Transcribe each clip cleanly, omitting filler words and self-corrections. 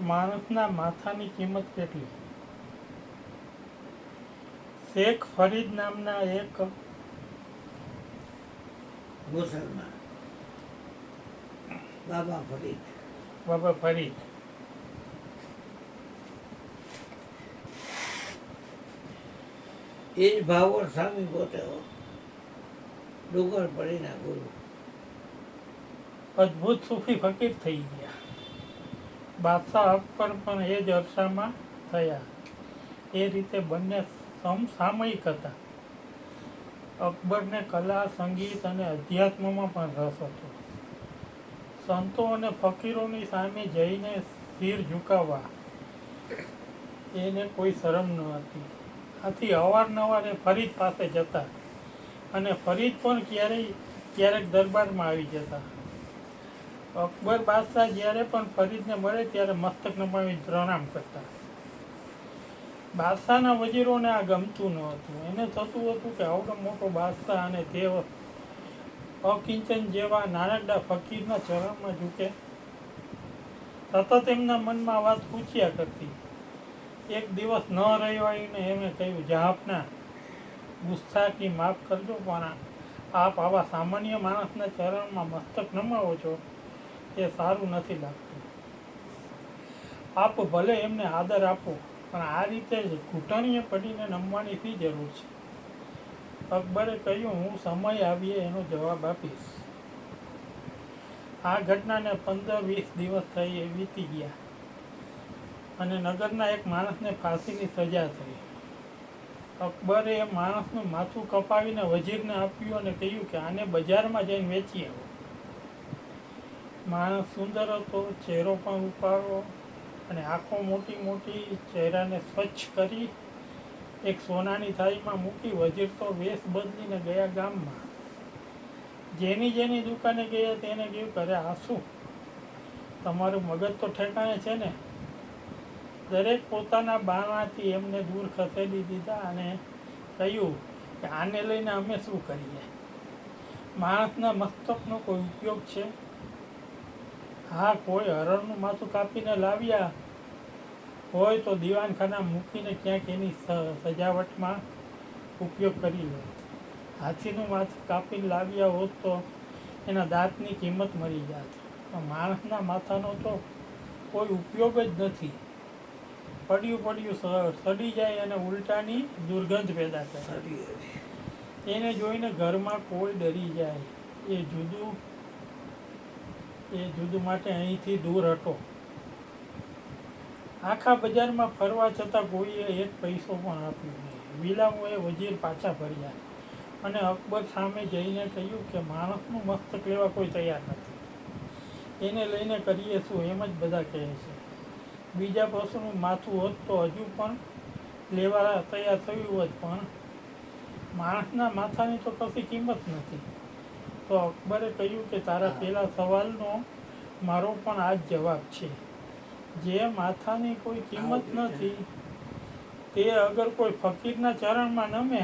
માણસના માથાની કિંમત કેટલી? શેખ ફરીદ નામના એક મુસલમાન બાબા ફરીદ એ જ ભાવર સ્વામી પોતે ડુંગર પડીના ગુરુ, અદ્ભુત સૂફી ફકીર થઈ ગયા. બાદશાહ અકબર પણ એ જ અરસામાં થયા. એ રીતે બંને સમસામયિક હતા. અકબરને કલા, સંગીત અને અધ્યાત્મમાં પણ રસ હતો. સંતો અને ફકીરોની સામે જઈને શિર ઝુકાવવા એને કોઈ શરમ ન હતી. આથી અવારનવાર એ ફરીદ પાસે જતા અને ફરીદ પણ ક્યારેક દરબારમાં આવી જતા. અકબર બાદશાહ જ્યારે પણ ફરીદને મળે ત્યારે મસ્તક નમાવી પ્રણામ કરતા. બાદશાહના વજીરોને આ ગમતું ન હતું. એને થતું હતું કે આવડો મોટો બાદશાહ અને તે અકિંચન જેવા નાનકડા ફકીરના ચરણમાં ઝૂકે. સતત એમના મનમાં વાત પૂછ્યા કરતી. એક દિવસ ન રહેવાઈને એમણે કહ્યું, જહાંપના, ગુસ્સાકી માફ કરજો, પણ આપ આવા સામાન્ય માણસના ચરણમાં મસ્તક નમાવો છો એ સારું નથી લાગતું. આપ ભલે એમને આદર આપો, પણ આ રીતે જ ઘૂંટણીએ પડીને નમવાની શી જરૂર છે? અકબરે કહ્યું, હું સમય આવીએ એનો જવાબ આપીશ. આ ઘટનાને 15-20 દિવસ વીતી ગયા અને નગરના એક માણસને ફાંસીની સજા થઈ. અકબરે એ માણસનું માથું કપાવીને વજીરને આપ્યું અને કહ્યું કે આને બજારમાં જઈને વેચી આવો. માણસ સુંદર હતો, ચહેરો પણ રૂપાળો અને આંખો મોટી મોટી. ચહેરાને સ્વચ્છ કરી એક સોનાની થાળીમાં મૂકી વજીર તો વેશ બદલીને ગયા ગામમાં. જેની દુકાને ગયા તેને કહ્યું, કરે આ શું? તમારું મગજ તો ઠેકાણે છે ને? દરેક પોતાના બાણાથી એમને દૂર ખસેડી દીધા અને કહ્યું કે આને લઈને અમે શું કરીએ? માણસના મસ્તકનો કોઈ ઉપયોગ છે? હા, કોઈ હરણનું માથું કાપીને લાવ્યા હોય તો દીવાનખાના મૂકીને ક્યાંક એની સજાવટમાં ઉપયોગ કરી લે. હાથીનું માથું કાપીને લાવ્યા હોત તો એના દાંતની કિંમત મરી જાત. પણ માણસના માથાનો તો કોઈ ઉપયોગ જ નથી. પડ્યું સડી જાય અને ઉલટાની દુર્ગંધ પેદા કરે. એને જોઈને ઘરમાં કોઈ ડરી જાય. એ જુદું માટે અહીંથી દૂર હટો. આખા બજારમાં ફરવા છતાં કોઈએ એક પૈસો પણ આપ્યો નહીં. વિલામોએ વજીર પાછા ફર્યા અને અકબર સામે જઈને કહ્યું કે માણસનું મસ્તક લેવા કોઈ તૈયાર નથી. એને લઈને કરીએ શું, એમ જ બધા કહે છે. બીજા પશુનું માથું હોત તો હજુ પણ લેવા તૈયાર થયું હોત, પણ માણસના માથાની તો કશી કિંમત નથી. તો અકબરે કહ્યું કે તારા પેલા સવાલનો મારો પણ આ જ જવાબ છે. જે માથાની કોઈ કિંમત નથી તે અગર કોઈ ફકીરના ચરણમાં નમે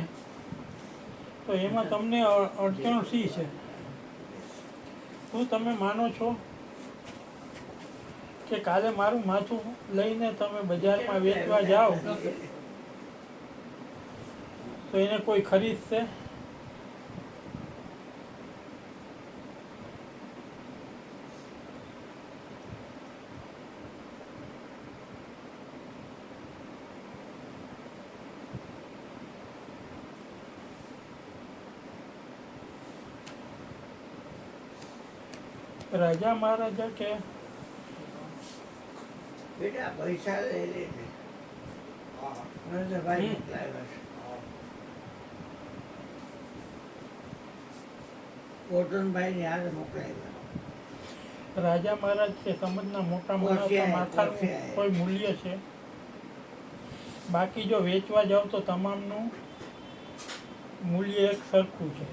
તો એમાં તમને અડચણ શી છે? શું તમે માનો છો કે કાલે મારું માથું લઈને તમે બજારમાં વેચવા જાઓ તો એને કોઈ ખરીદશે? રાજા મહારાજા કે બેટા પૈસા લઈ લેજે. ભાઈ મોકલાવ્યા છે. કોટનભાઈ ને હારે મોકલાવ્યા. રાજા મહારાજ કે સમાજના મોટા માણસના માથાનું કોઈ મૂલ્ય છે? બાકી જો વેચવા જાવ તો તમામનું મૂલ્ય એક સરખું છે.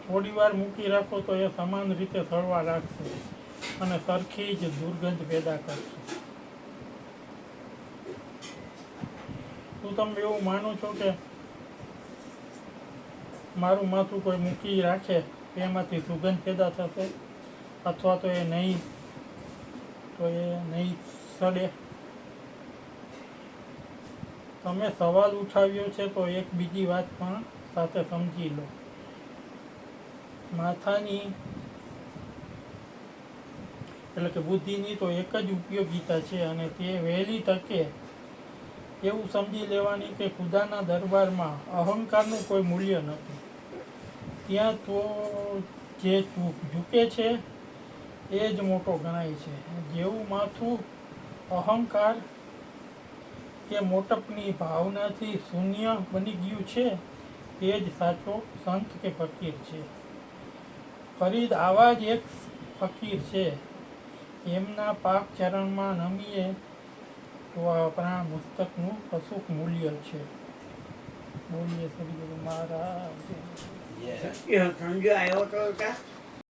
થોડી વાર મૂકી રાખો તો એ સમાન રીતે સળવા લાગશે અને સરખી જ દુર્ગંધ પેદા કરશે. શું તમે એવું માનો છો કે મારું માથું કોઈ મૂકી રાખે એમાંથી સુગંધ પેદા થશે અથવા તો એ નહીં સડે. તમે સવાલ ઉઠાવ્યો છે તો એક બીજી વાત પણ સાથે સમજી લો. માથાની એટલે કે બુદ્ધિની તો એક જ ઉપયોગિતા છે, અને તે વહેલી તકે એવું સમજી લેવાની કે ખુદાના દરબારમાં અહંકારનું કોઈ મૂલ્ય નથી. ત્યાં તો જે ઝૂકે છે એ જ મોટો ગણાય છે. જેવું માથું અહંકાર કે મોટપની ભાવનાથી શૂન્ય બની ગયું છે, તે જ સાચો સંત કે ફકીર છે. ફરીદ આવા જ એક ફકીર છે. એમના પાક ચરણમાં નમીએ તો આપણા મસ્તકનું કશુંક મૂલ્ય છે. બોલીએ શ્રી ગુરુ મહારાજ. સંજય આવ્યો તો ત્યાં